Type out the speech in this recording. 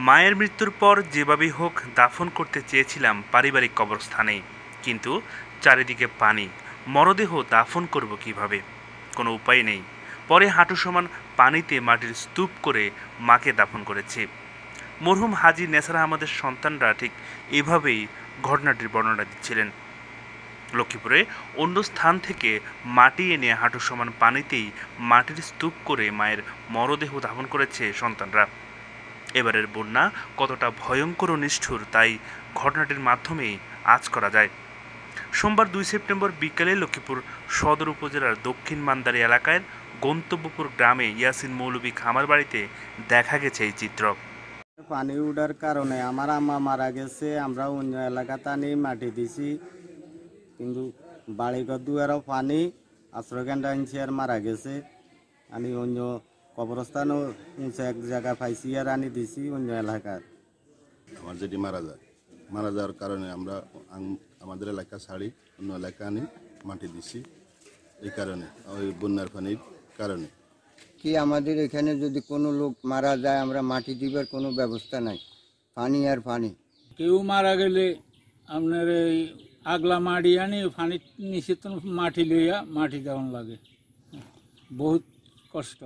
মায়ের মৃত্যুর পর যেভাবেই হোক দাফন করতে চেয়েছিলাম পারিবারিক কবরস্থানে, কিন্তু চারিদিকে পানি। মরদেহ দাফন করব কিভাবে? কোনো উপায় নেই। পরে হাঁটু সমান পানিতে মাটির স্তূপ করে মাকে দাফন করেছি। মরহুম হাজী নেসার আহমদের সন্তানরা ঠিক এভাবেই ঘটনাটির বর্ণনা দিচ্ছিলেন। লক্ষ্মীপুরে অন্য স্থান থেকে মাটি এনে হাঁটু সমান পানিতেই মাটির স্তূপ করে মায়ের মরদেহ দাফন করেছে সন্তানরা। এবারের বন্যা কতটা ভয়ঙ্কর ও নিষ্ঠুর তাই ঘটনাটির মাধ্যমেই আঁচ করা যায়। সোমবার 2 সেপ্টেম্বর বিকেলে লক্ষ্মীপুর সদর উপজেলার দক্ষিণ মান্দারী এলাকায় গন্তব্যপুর গ্রামে ইয়াসিন মৌলভী খামার বাড়িতে দেখা গেছে এই চিত্র। পানি উঠার কারণে আমার আম্মা মারা গেছে। আমরা অন্য এলাকাতে আনি মাটি দিছি, কিন্তু বাড়িঘর দুয়ারও পানি, আশ্রয়কেন্দ্র আনছি আর মারা গেছে। আমি অন্য কবরস্থানও উঁচু এক জায়গা পাইছি আর আনি দিছি অন্য এলাকায়। আমার যেটি মারা যাওয়ার কারণে আমরা আমাদের এলাকা ছাড়ি অন্য এলাকা আনি মাটি দিছি। এই কারণে ওই বন্যার পানির কারণে কি আমাদের এখানে যদি কোনো লোক মারা যায় আমরা মাটি দিবার কোনো ব্যবস্থা নাই, পানি আর পানি। কেউ মারা গেলে আপনার এই আগলা মাটি আনি পানি নিচে তো মাটি লইয়া মাটি দেওয়ান লাগে, বহুত কষ্ট।